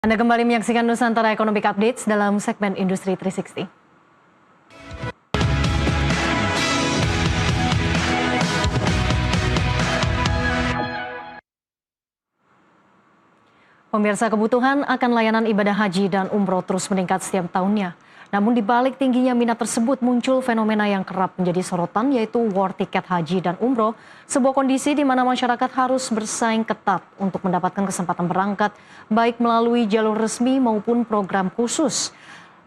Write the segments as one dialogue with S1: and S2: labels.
S1: Anda kembali menyaksikan Nusantara Economic Updates dalam segmen Industri 360. Pemirsa, kebutuhan akan layanan ibadah haji dan umroh terus meningkat setiap tahunnya. Namun di balik tingginya minat tersebut muncul fenomena yang kerap menjadi sorotan, yaitu war tiket haji dan umroh, sebuah kondisi di mana masyarakat harus bersaing ketat untuk mendapatkan kesempatan berangkat, baik melalui jalur resmi maupun program khusus.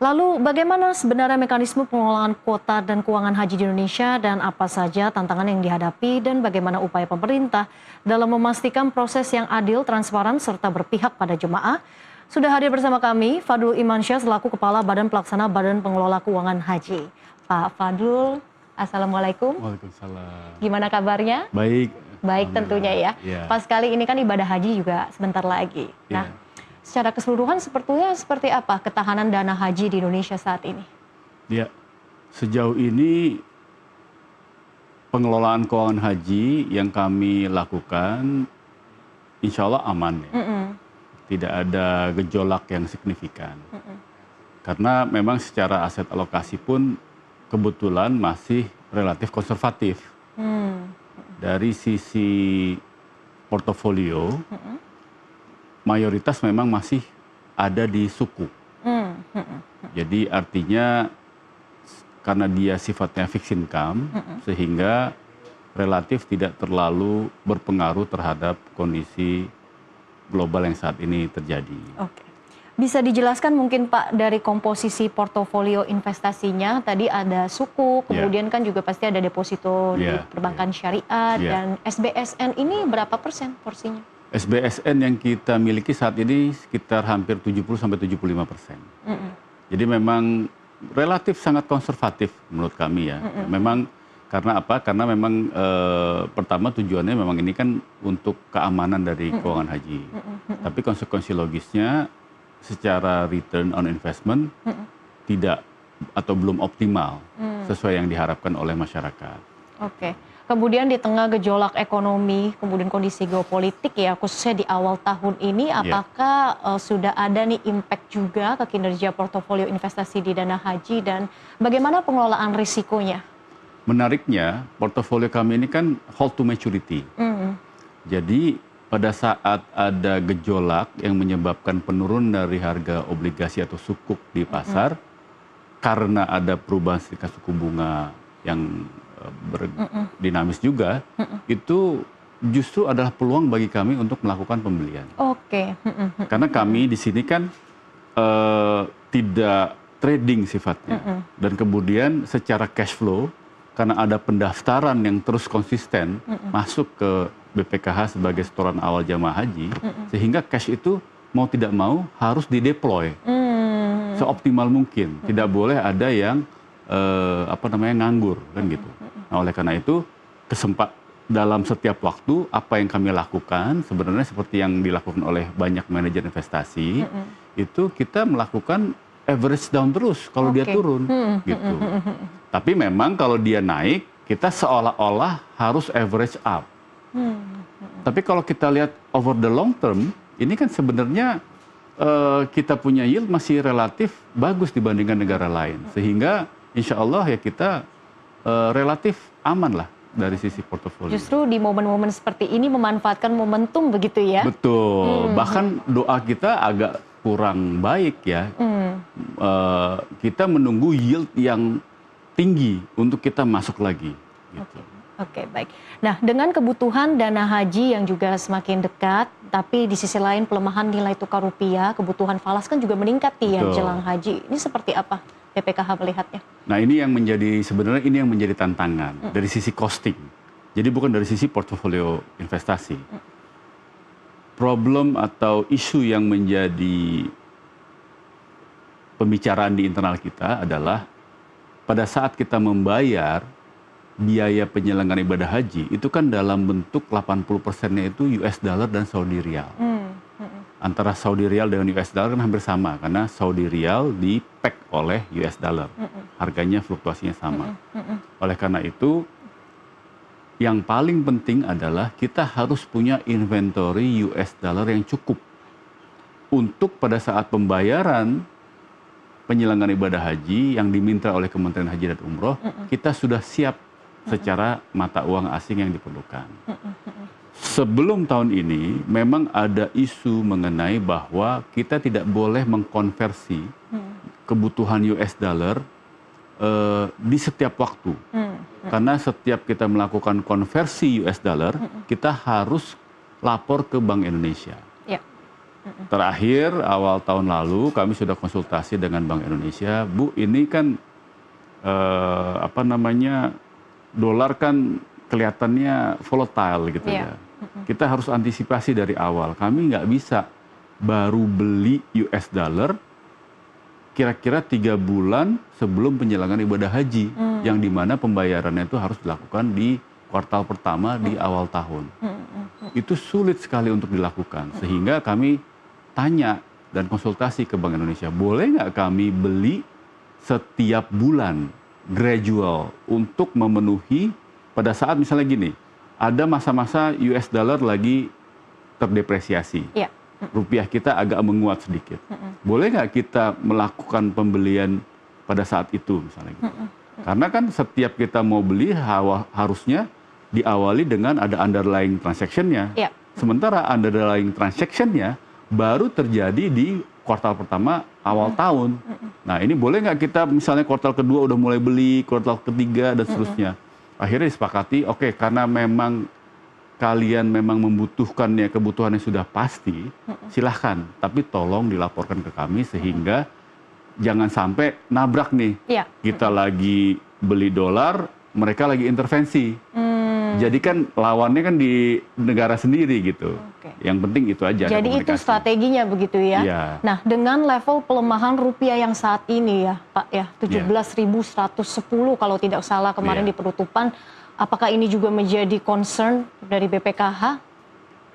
S1: Lalu bagaimana sebenarnya mekanisme pengelolaan kuota dan keuangan haji di Indonesia dan apa saja tantangan yang dihadapi dan bagaimana upaya pemerintah dalam memastikan proses yang adil, transparan, serta berpihak pada jemaah? Sudah hadir bersama kami Fadul Imansyah selaku Kepala Badan Pelaksana Badan Pengelola Keuangan Haji. Pak Fadul, Assalamualaikum.
S2: Waalaikumsalam.
S1: Gimana kabarnya?
S2: Baik.
S1: Baik tentunya ya.
S2: Ya.
S1: Pas kali ini kan ibadah haji juga sebentar lagi. Nah, secara keseluruhan seperti apa ketahanan dana haji di Indonesia saat ini?
S2: Ya, sejauh ini pengelolaan keuangan haji yang kami lakukan insya Allah aman ya. Tidak ada gejolak yang signifikan. Karena memang secara aset alokasi pun kebetulan masih relatif konservatif. Dari sisi portofolio, mayoritas memang masih ada di sukuk. Jadi artinya karena dia sifatnya fixed income, sehingga relatif tidak terlalu berpengaruh terhadap kondisi global yang saat ini terjadi.
S1: Oke. Bisa dijelaskan mungkin Pak dari komposisi portofolio investasinya, tadi ada sukuk, kemudian kan juga pasti ada deposito di perbankan syariah dan SBSN ini berapa persen porsinya?
S2: SBSN yang kita miliki saat ini sekitar hampir 70-75%. Jadi memang relatif sangat konservatif menurut kami ya. Memang karena apa? Karena memang pertama tujuannya memang ini kan untuk keamanan dari keuangan haji. Tapi konsekuensi logisnya secara return on investment tidak atau belum optimal sesuai yang diharapkan oleh masyarakat.
S1: Oke. Kemudian di tengah gejolak ekonomi, kemudian kondisi geopolitik ya, khususnya di awal tahun ini, apakah sudah ada nih impact juga ke kinerja portofolio investasi di dana haji dan bagaimana pengelolaan risikonya?
S2: Menariknya, portofolio kami ini kan hold to maturity. Jadi pada saat ada gejolak yang menyebabkan penurunan dari harga obligasi atau sukuk di pasar, karena ada perubahan serikat suku bunga yang dinamis juga, itu justru adalah peluang bagi kami untuk melakukan pembelian.
S1: Oke.
S2: Karena kami di sini kan tidak trading sifatnya, dan kemudian secara cash flow, karena ada pendaftaran yang terus konsisten masuk ke BPKH sebagai setoran awal jamaah haji, sehingga cash itu mau tidak mau harus dideploy seoptimal mungkin. Tidak boleh ada yang nganggur kan gitu. Nah, oleh karena itu dalam setiap waktu apa yang kami lakukan sebenarnya seperti yang dilakukan oleh banyak manajer investasi, itu kita melakukan average down terus kalau dia turun gitu. Tapi memang kalau dia naik, kita seolah-olah harus average up. Tapi kalau kita lihat over the long term, ini kan sebenarnya kita punya yield masih relatif bagus dibandingkan negara lain. Sehingga insya Allah ya kita relatif aman lah dari sisi portofolio.
S1: Justru di momen-momen seperti ini memanfaatkan momentum begitu ya?
S2: Betul. Bahkan doa kita agak kurang baik ya. Kita menunggu yield yang tinggi untuk kita masuk lagi. Gitu.
S1: Oke, baik. Nah, dengan kebutuhan dana haji yang juga semakin dekat, tapi di sisi lain pelemahan nilai tukar rupiah, kebutuhan falas kan juga meningkat nih ya jelang haji. Ini seperti apa BPKH melihatnya?
S2: Nah, ini yang menjadi tantangan dari sisi costing. Jadi bukan dari sisi portofolio investasi. Problem atau isu yang menjadi pembicaraan di internal kita adalah pada saat kita membayar biaya penyelenggaraan ibadah haji, itu kan dalam bentuk 80%-nya itu US dollar dan Saudi Riyal. Antara Saudi Riyal dengan US dollar kan hampir sama, karena Saudi Riyal di-peg oleh US dollar. Harganya fluktuasinya sama. Oleh karena itu, yang paling penting adalah kita harus punya inventory US dollar yang cukup untuk pada saat pembayaran penyelenggaraan ibadah haji yang diminta oleh Kementerian Haji dan Umroh, kita sudah siap secara mata uang asing yang diperlukan. Sebelum tahun ini, memang ada isu mengenai bahwa kita tidak boleh mengkonversi kebutuhan US dollar di setiap waktu. Karena setiap kita melakukan konversi US dollar, kita harus lapor ke Bank Indonesia. Terakhir awal tahun lalu kami sudah konsultasi dengan Bank Indonesia, Bu, ini kan dolar kan kelihatannya volatile gitu ya. Kita harus antisipasi dari awal. Kami nggak bisa baru beli US dollar kira-kira 3 bulan sebelum penyelenggaraan ibadah haji, yang dimana pembayarannya itu harus dilakukan di kuartal pertama di awal tahun. Itu sulit sekali untuk dilakukan, sehingga kami tanya dan konsultasi ke Bank Indonesia, boleh nggak kami beli setiap bulan gradual untuk memenuhi pada saat misalnya gini, ada masa-masa US dollar lagi terdepresiasi, rupiah kita agak menguat sedikit, boleh nggak kita melakukan pembelian pada saat itu misalnya gitu. Karena kan setiap kita mau beli harusnya diawali dengan ada underlying transaction-nya. Sementara underlying transaction-nya baru terjadi di kuartal pertama awal tahun. Nah, ini boleh nggak kita misalnya kuartal kedua udah mulai beli, kuartal ketiga dan seterusnya. Akhirnya disepakati, oke, karena memang kalian memang membutuhkannya, kebutuhannya sudah pasti, silahkan. Tapi tolong dilaporkan ke kami sehingga jangan sampai nabrak nih. Kita lagi beli dolar, mereka lagi intervensi. Jadi kan lawannya kan di negara sendiri gitu. Yang penting itu aja.
S1: Jadi itu strateginya begitu ya. Nah, dengan level pelemahan rupiah yang saat ini ya Pak ya, 17.110 kalau tidak salah kemarin di penutupan, apakah ini juga menjadi concern dari BPKH?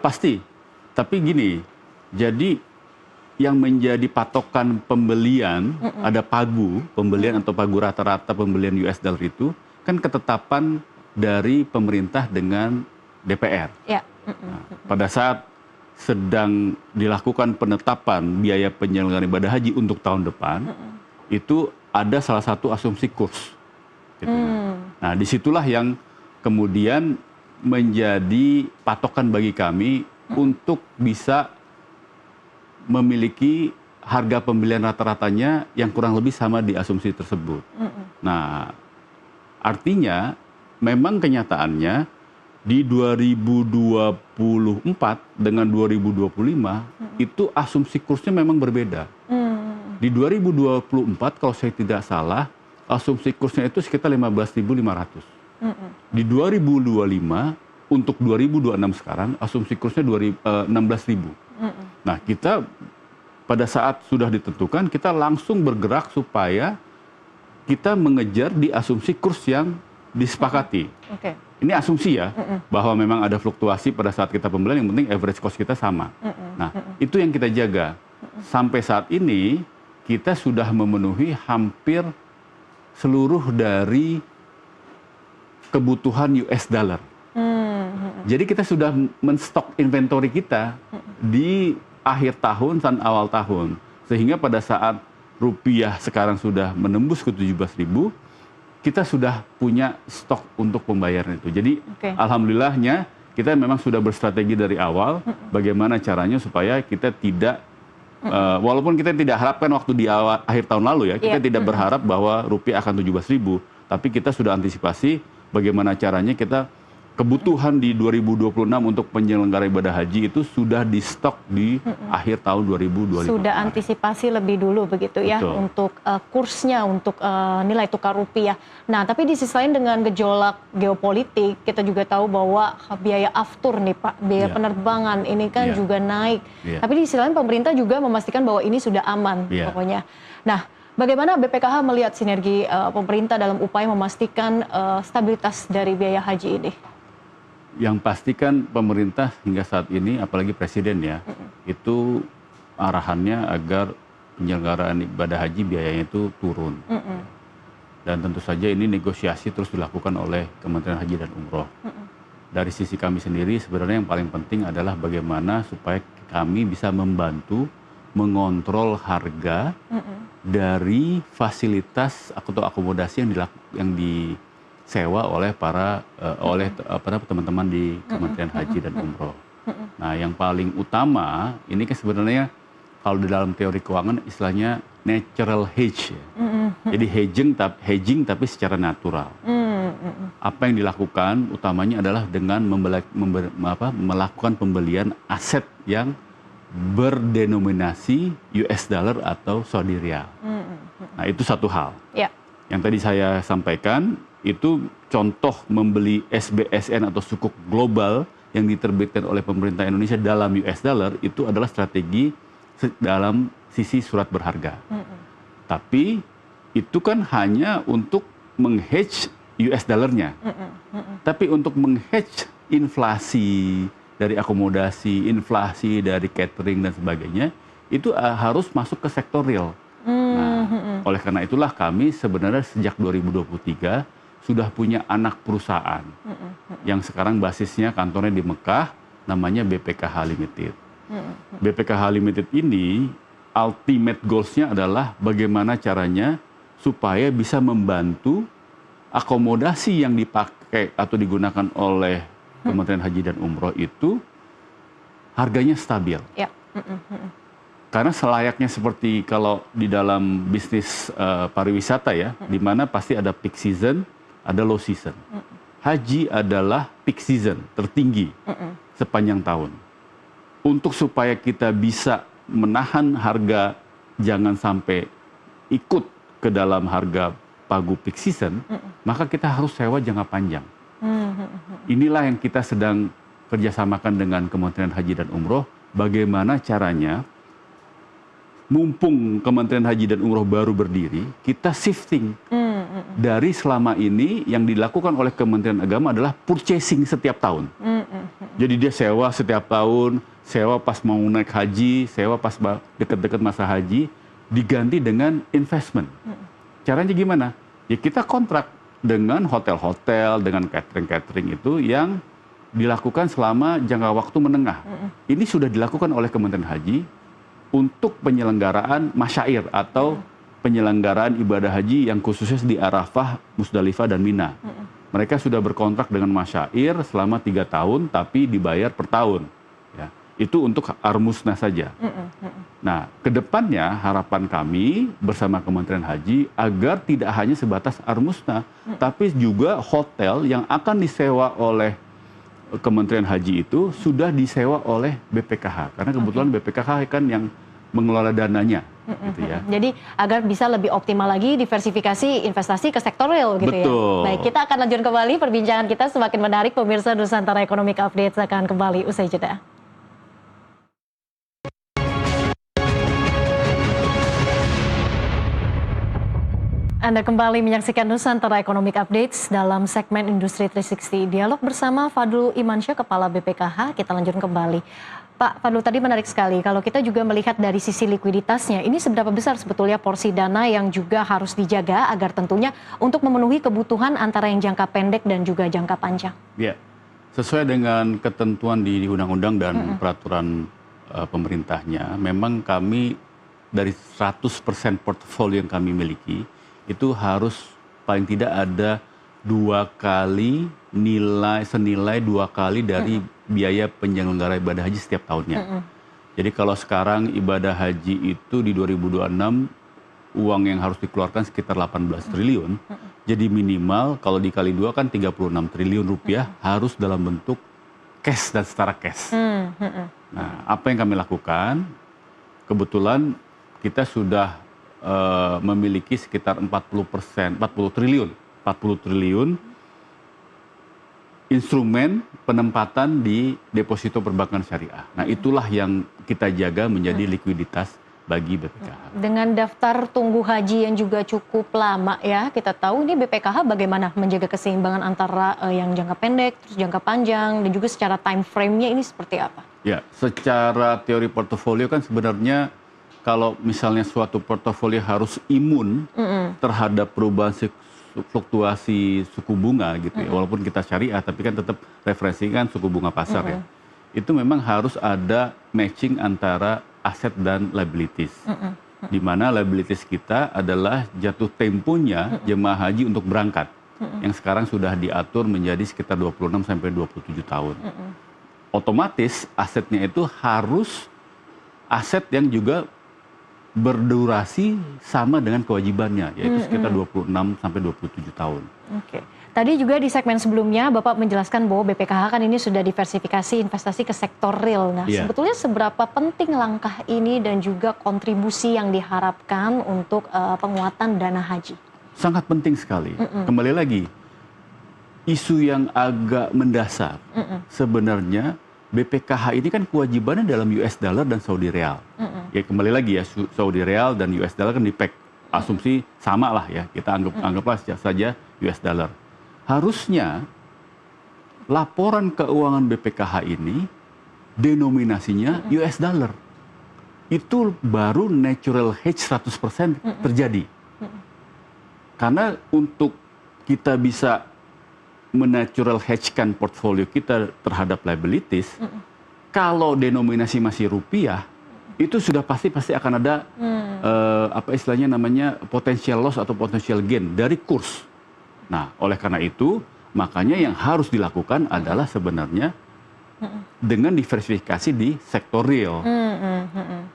S1: Pasti.
S2: Tapi gini, jadi yang menjadi patokan pembelian, ada pagu pembelian atau pagu rata-rata pembelian US dollar itu kan ketetapan dari pemerintah dengan DPR. Nah, pada saat sedang dilakukan penetapan biaya penyelenggaraan ibadah haji untuk tahun depan, itu ada salah satu asumsi kurs. Gitu. Nah, disitulah yang kemudian menjadi patokan bagi kami untuk bisa memiliki harga pembelian rata-ratanya yang kurang lebih sama di asumsi tersebut. Nah, artinya memang kenyataannya di 2024 dengan 2025 itu asumsi kursnya memang berbeda. Di 2024 kalau saya tidak salah asumsi kursnya itu sekitar 15.500. Di 2025 untuk 2026 sekarang asumsi kursnya 16.000. Nah, kita pada saat sudah ditentukan kita langsung bergerak supaya kita mengejar di asumsi kurs yang disepakati. Ini asumsi ya, bahwa memang ada fluktuasi pada saat kita pembelian, yang penting average cost kita sama. Nah, itu yang kita jaga. Sampai saat ini, kita sudah memenuhi hampir seluruh dari kebutuhan US dollar. Jadi kita sudah menstok inventory kita di akhir tahun dan awal tahun. Sehingga pada saat rupiah sekarang sudah menembus ke 17.000, kita sudah punya stok untuk pembayaran itu. Jadi alhamdulillahnya kita memang sudah berstrategi dari awal bagaimana caranya supaya kita tidak, walaupun kita tidak harapkan waktu di akhir tahun lalu ya, kita tidak berharap bahwa rupiah akan 17.000, tapi kita sudah antisipasi bagaimana caranya kita kebutuhan di 2026 untuk penyelenggara ibadah haji itu sudah di stok di akhir tahun 2025.
S1: Sudah antisipasi lebih dulu begitu ya. Betul. Untuk kursnya, untuk nilai tukar rupiah. Nah, tapi di sisi lain dengan gejolak geopolitik, kita juga tahu bahwa biaya aftur nih Pak, biaya penerbangan ini kan juga naik. Tapi di sisi lain pemerintah juga memastikan bahwa ini sudah aman pokoknya. Nah, bagaimana BPKH melihat sinergi pemerintah dalam upaya memastikan stabilitas dari biaya haji ini?
S2: Yang pasti kan pemerintah hingga saat ini, apalagi presiden ya, itu arahannya agar penyelenggaraan ibadah haji biayanya itu turun. Dan tentu saja ini negosiasi terus dilakukan oleh Kementerian Haji dan Umroh. Dari sisi kami sendiri sebenarnya yang paling penting adalah bagaimana supaya kami bisa membantu mengontrol harga dari fasilitas atau akomodasi yang disewa oleh teman-teman di Kementerian Haji dan Umroh. Nah, yang paling utama ini kan sebenarnya kalau di dalam teori keuangan istilahnya natural hedge ya. Jadi hedging tapi secara natural. Apa yang dilakukan utamanya adalah dengan melakukan pembelian aset yang berdenominasi US dollar atau Saudi Riyal. Nah, itu satu hal.
S1: Ya.
S2: Yang tadi saya sampaikan itu contoh membeli SBSN atau sukuk global yang diterbitkan oleh pemerintah Indonesia dalam US dollar itu adalah strategi dalam sisi surat berharga. Tapi itu kan hanya untuk menghedge US dollarnya. Tapi untuk menghedge inflasi dari akomodasi, inflasi dari catering dan sebagainya, itu harus masuk ke sektor real. Nah, oleh karena itulah kami sebenarnya sejak 2023 sudah punya anak perusahaan yang sekarang basisnya kantornya di Mekah, namanya BPKH Limited. BPKH Limited ini ultimate goals-nya adalah bagaimana caranya supaya bisa membantu akomodasi yang dipakai atau digunakan oleh Kementerian Haji dan Umroh itu harganya stabil.
S1: Ya.
S2: Karena selayaknya seperti kalau di dalam bisnis pariwisata ya, di mana pasti ada peak season, ada low season. Haji adalah peak season tertinggi sepanjang tahun. Untuk supaya kita bisa menahan harga jangan sampai ikut ke dalam harga pagu peak season, maka kita harus sewa jangka panjang. Inilah yang kita sedang kerjasamakan dengan Kementerian Haji dan Umroh, bagaimana caranya mumpung Kementerian Haji dan Umroh baru berdiri, kita shifting dari selama ini yang dilakukan oleh Kementerian Agama adalah purchasing setiap tahun. Jadi dia sewa setiap tahun, sewa pas mau naik haji, sewa pas dekat-dekat masa haji, diganti dengan investment. Caranya gimana? Ya kita kontrak dengan hotel-hotel, dengan catering-catering itu yang dilakukan selama jangka waktu menengah. Ini sudah dilakukan oleh Kementerian Haji untuk penyelenggaraan masyair atau penyelenggaraan ibadah haji yang khususnya di Arafah, Musdalifah, dan Mina. Mereka sudah berkontrak dengan masyair selama 3 tahun, tapi dibayar per tahun. Ya, itu untuk Armusna saja. Nah, kedepannya harapan kami bersama Kementerian Haji agar tidak hanya sebatas Armusna, tapi juga hotel yang akan disewa oleh Kementerian Haji itu sudah disewa oleh BPKH. Karena kebetulan BPKH kan yang mengelola dananya. Gitu ya.
S1: Jadi agar bisa lebih optimal lagi diversifikasi investasi ke sektor real gitu.
S2: Betul.
S1: Ya. Baik, kita akan lanjutkan kembali perbincangan kita semakin menarik. Pemirsa Nusantara Economic Update akan kembali usai jeda. Anda kembali menyaksikan Nusantara Economic Updates dalam segmen Industri 360. Dialog bersama Fadlul Imansyah, Kepala BPKH. Kita lanjutkan kembali. Pak Fadlul, tadi menarik sekali. Kalau kita juga melihat dari sisi likuiditasnya, ini seberapa besar sebetulnya porsi dana yang juga harus dijaga agar tentunya untuk memenuhi kebutuhan antara yang jangka pendek dan juga jangka panjang? Ya,
S2: sesuai dengan ketentuan di undang-undang dan peraturan pemerintahnya, memang kami dari 100% portofolio yang kami miliki, itu harus paling tidak ada 2 kali senilai 2 kali dari biaya penyelenggara ibadah haji setiap tahunnya. Jadi kalau sekarang ibadah haji itu di 2026 uang yang harus dikeluarkan sekitar 18 triliun, jadi minimal kalau dikali 2 kan 36 triliun rupiah harus dalam bentuk cash dan setara cash. Nah, apa yang kami lakukan? Kebetulan kita sudah memiliki sekitar 40 triliun instrumen penempatan di deposito perbankan syariah. Nah, itulah yang kita jaga menjadi likuiditas bagi BPKH.
S1: Dengan daftar tunggu haji yang juga cukup lama ya, kita tahu ini BPKH bagaimana menjaga keseimbangan antara yang jangka pendek, terus jangka panjang, dan juga secara time frame-nya ini seperti apa?
S2: Ya, secara teori portofolio kan sebenarnya kalau misalnya suatu portofolio harus imun terhadap perubahan fluktuasi suku bunga gitu ya, walaupun kita syariah tapi kan tetap referensi kan suku bunga pasar ya. Itu memang harus ada matching antara aset dan liabilities. Di mana liabilities kita adalah jatuh temponya jemaah haji untuk berangkat. Yang sekarang sudah diatur menjadi sekitar 26 sampai 27 tahun. Otomatis asetnya itu harus aset yang juga berdurasi sama dengan kewajibannya, yaitu sekitar 26 sampai 27 tahun.
S1: Oke. Tadi juga di segmen sebelumnya Bapak menjelaskan bahwa BPKH kan ini sudah diversifikasi investasi ke sektor real. Nah, sebetulnya seberapa penting langkah ini dan juga kontribusi yang diharapkan untuk penguatan dana haji?
S2: Sangat penting sekali. Kembali lagi, isu yang agak mendasar sebenarnya BPKH ini kan kewajibannya dalam US dollar dan Saudi Real. Ya kembali lagi ya, Saudi Real dan US dollar kan dipeg. Asumsi sama lah ya, kita anggaplah saja US dollar. Harusnya laporan keuangan BPKH ini denominasinya US dollar. Itu baru natural hedge 100% terjadi. Karena untuk kita bisa menatural hedge-kan portfolio kita terhadap liabilities, kalau denominasi masih rupiah, itu sudah pasti akan ada apa istilahnya namanya potential loss atau potential gain dari kurs. Nah, oleh karena itu, makanya yang harus dilakukan adalah sebenarnya dengan diversifikasi di sektor real.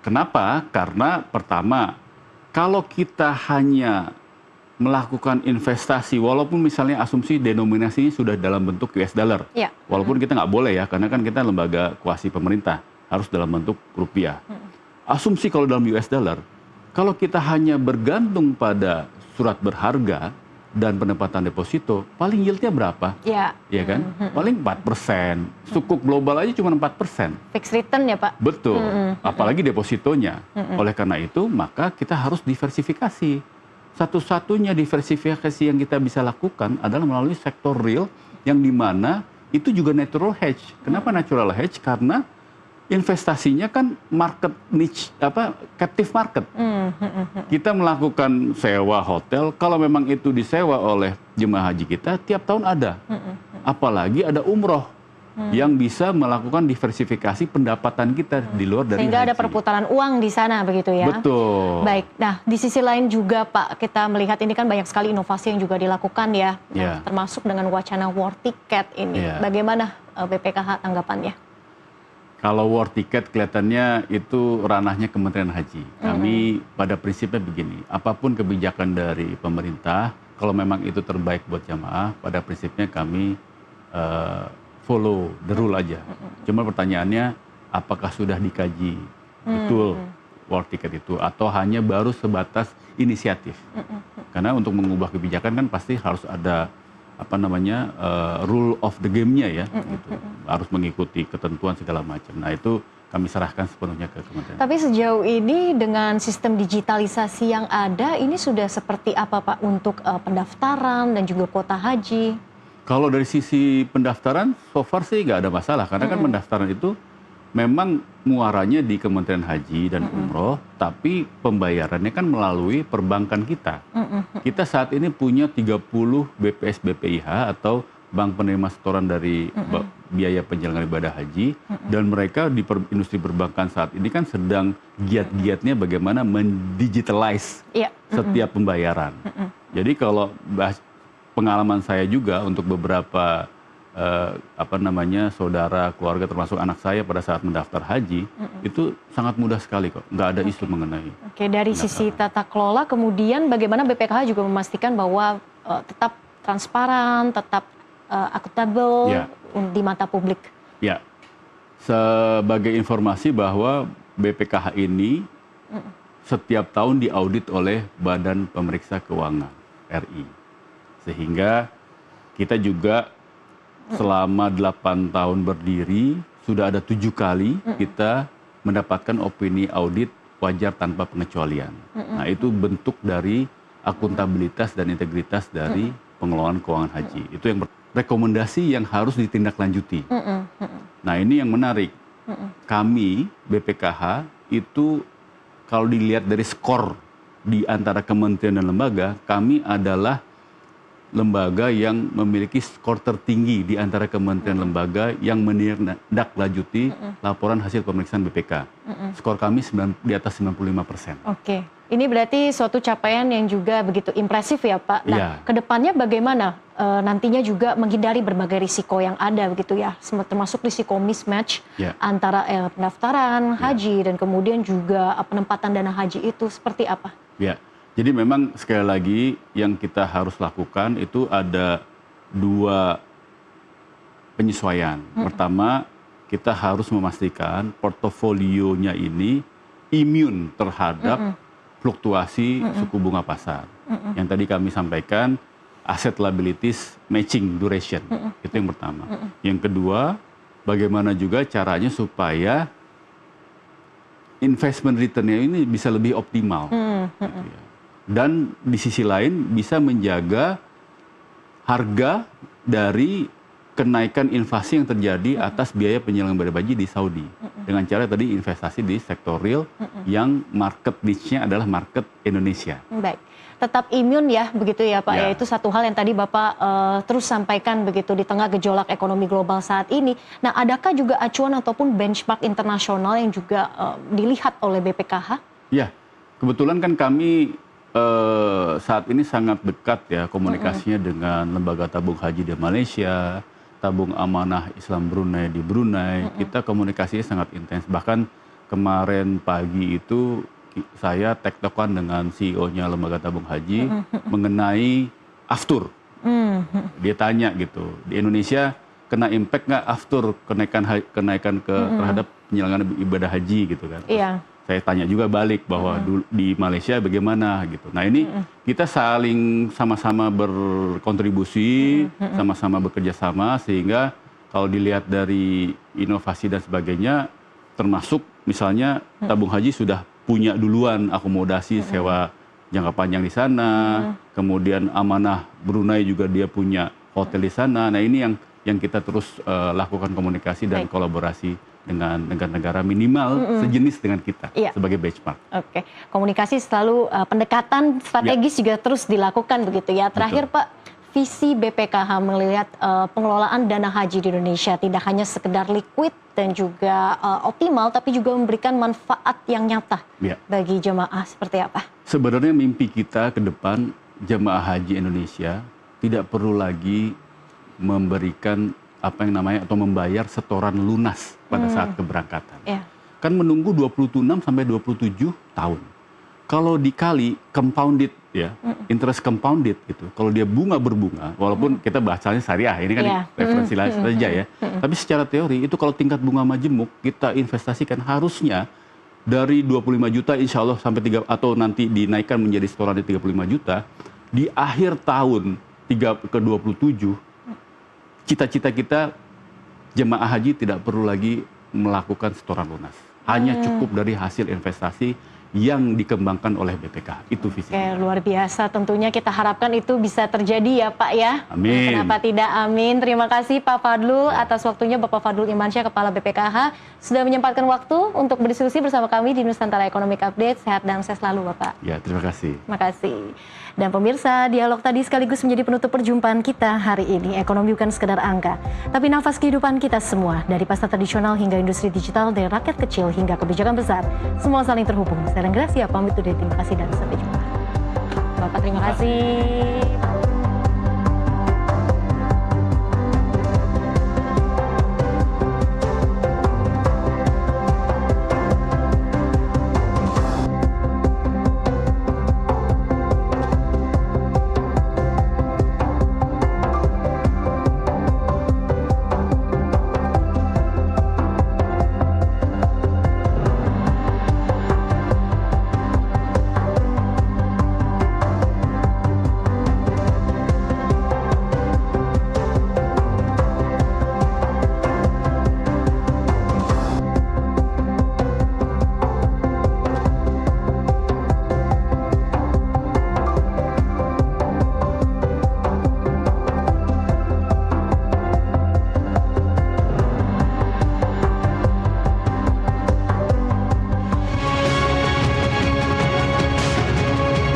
S2: Kenapa? Karena pertama, kalau kita hanya melakukan investasi, walaupun misalnya asumsi denominasinya sudah dalam bentuk US dollar, walaupun kita nggak boleh ya, karena kan kita lembaga kuasi pemerintah, harus dalam bentuk rupiah. Asumsi kalau dalam US dollar, kalau kita hanya bergantung pada surat berharga dan penempatan deposito, paling yieldnya berapa? Ya kan? Paling 4%. Sukuk global aja cuma 4%.
S1: Fixed return ya Pak?
S2: Betul. Apalagi depositonya. Oleh karena itu, maka kita harus diversifikasi. Satu-satunya diversifikasi yang kita bisa lakukan adalah melalui sektor real, yang dimana itu juga natural hedge. Kenapa natural hedge? Karena investasinya kan market niche, captive market. Kita melakukan sewa hotel, kalau memang itu disewa oleh jemaah haji kita, tiap tahun ada. Apalagi ada umroh yang bisa melakukan diversifikasi pendapatan kita di luar dari
S1: sehingga
S2: haji.
S1: ada perputaran uang di sana begitu ya.
S2: Betul.
S1: Baik, nah di sisi lain juga Pak, kita melihat ini kan banyak sekali inovasi yang juga dilakukan ya. Nah, termasuk dengan wacana war ticket ini. Bagaimana BPKH tanggapannya?
S2: Kalau war ticket kelihatannya itu ranahnya Kementerian Haji. Kami pada prinsipnya begini, apapun kebijakan dari pemerintah, kalau memang itu terbaik buat jamaah, pada prinsipnya kami follow the rule aja. Cuma pertanyaannya, apakah sudah dikaji betul war ticket itu, atau hanya baru sebatas inisiatif? Karena untuk mengubah kebijakan kan pasti harus ada rule of the game-nya ya, gitu. Harus mengikuti ketentuan segala macam. Nah itu kami serahkan sepenuhnya ke Kementerian.
S1: Tapi sejauh ini dengan sistem digitalisasi yang ada, ini sudah seperti apa Pak untuk pendaftaran dan juga kuota haji?
S2: Kalau dari sisi pendaftaran, so far sih nggak ada masalah. Karena kan pendaftaran itu memang muaranya di Kementerian Haji dan Umroh, tapi pembayarannya kan melalui perbankan kita. Kita saat ini punya 30 BPS BPIH atau bank penerima setoran dari biaya penyelenggaraan ibadah haji, dan mereka di industri perbankan saat ini kan sedang giat-giatnya bagaimana mendigitalize setiap pembayaran. Jadi kalau pengalaman saya juga untuk beberapa saudara, keluarga, termasuk anak saya pada saat mendaftar haji, itu sangat mudah sekali kok, nggak ada isu mengenai.
S1: Oke, dari sisi tata kelola, kemudian bagaimana BPKH juga memastikan bahwa tetap transparan, tetap akuntabel di mata publik? Ya,
S2: sebagai informasi bahwa BPKH ini setiap tahun diaudit oleh Badan Pemeriksa Keuangan RI, sehingga kita juga selama 8 tahun berdiri, sudah ada 7 kali kita mendapatkan opini audit wajar tanpa pengecualian. Nah itu bentuk dari akuntabilitas dan integritas dari pengelolaan keuangan haji. Itu yang rekomendasi yang harus ditindaklanjuti. Nah ini yang menarik. Kami, BPKH, itu kalau dilihat dari skor di antara kementerian dan lembaga, kami adalah lembaga yang memiliki skor tertinggi di antara kementerian lembaga yang menindaklanjuti laporan hasil pemeriksaan BPK. Skor kami di atas 95%.
S1: Oke, ini berarti suatu capaian yang juga begitu impresif ya Pak. Nah,
S2: Iya.
S1: kedepannya bagaimana nantinya juga menghindari berbagai risiko yang ada begitu ya, termasuk risiko mismatch
S2: Ya.
S1: antara pendaftaran haji dan kemudian juga penempatan dana haji itu seperti apa?
S2: Ya, jadi memang sekali lagi yang kita harus lakukan itu ada 2 penyesuaian. Pertama, kita harus memastikan portofolionya ini imun terhadap fluktuasi suku bunga pasar. Yang tadi kami sampaikan, asset liabilities matching duration. Itu yang pertama. Yang kedua, bagaimana juga caranya supaya investment return-nya ini bisa lebih optimal. Gitu ya. Dan di sisi lain bisa menjaga harga dari kenaikan inflasi yang terjadi atas biaya penyelenggaraan ibadah haji di Saudi. Dengan cara tadi investasi di sektor real yang market niche-nya adalah market Indonesia.
S1: Baik, tetap imun ya begitu ya Pak.
S2: Ya.
S1: Ya, itu satu hal yang tadi Bapak terus sampaikan begitu di tengah gejolak ekonomi global saat ini. Nah, adakah juga acuan ataupun benchmark internasional yang juga dilihat oleh BPKH?
S2: Ya, kebetulan kan kami saat ini sangat dekat ya komunikasinya dengan lembaga tabung haji di Malaysia, tabung amanah Islam Brunei di Brunei. Kita komunikasinya sangat intens. Bahkan kemarin pagi itu saya tektokan dengan CEO-nya lembaga tabung haji mengenai aftur. Dia tanya gitu, di Indonesia kena impact nggak aftur kenaikan terhadap penyelenggaraan ibadah haji gitu kan?
S1: Iya.
S2: Saya tanya juga balik bahwa di Malaysia bagaimana gitu. Nah ini kita saling sama-sama berkontribusi, sama-sama bekerja sama sehingga kalau dilihat dari inovasi dan sebagainya, termasuk misalnya tabung haji sudah punya duluan akomodasi sewa jangka panjang di sana, kemudian amanah Brunei juga dia punya hotel di sana. Nah ini yang kita terus lakukan komunikasi dan kolaborasi dengan negara-negara minimal sejenis dengan kita sebagai benchmark.
S1: Oke, komunikasi selalu pendekatan strategis juga terus dilakukan begitu ya. Terakhir Pak, visi BPKH melihat pengelolaan dana haji di Indonesia tidak hanya sekedar liquid dan juga optimal, tapi juga memberikan manfaat yang nyata bagi jemaah seperti apa?
S2: Sebenarnya mimpi kita ke depan jemaah haji Indonesia tidak perlu lagi memberikan apa yang namanya atau membayar setoran lunas pada saat keberangkatan. Kan menunggu 26 sampai 27 tahun. Kalau dikali compounded ya, interest compounded gitu. Kalau dia bunga berbunga, walaupun kita bahasanya syariah, ini kan referensi saja ya. Tapi secara teori itu kalau tingkat bunga majemuk kita investasikan harusnya dari 25 juta insya Allah sampai atau nanti dinaikkan menjadi setoran di 35 juta di akhir tahun ke-27 cita-cita kita jemaah haji tidak perlu lagi melakukan setoran lunas. Hanya cukup dari hasil investasi yang dikembangkan oleh BPK. Itu visi.
S1: Oke, luar biasa. Tentunya kita harapkan itu bisa terjadi ya Pak ya.
S2: Amin.
S1: Kenapa tidak amin. Terima kasih Pak Fadlul atas waktunya. Bapak Fadlul Imansyah, Kepala BPKH, sudah menyempatkan waktu untuk berdiskusi bersama kami di Nusantara Economic Update. Sehat dan sukses selalu Bapak.
S2: Ya, terima kasih.
S1: Terima kasih. Dan pemirsa, dialog tadi sekaligus menjadi penutup perjumpaan kita hari ini. Ekonomi bukan sekedar angka, tapi nafas kehidupan kita semua. Dari pasar tradisional hingga industri digital, dari rakyat kecil hingga kebijakan besar, semua saling terhubung. Saya Gracia pamit undur diri. Terima kasih dan sampai jumpa. Bapak terima kasih.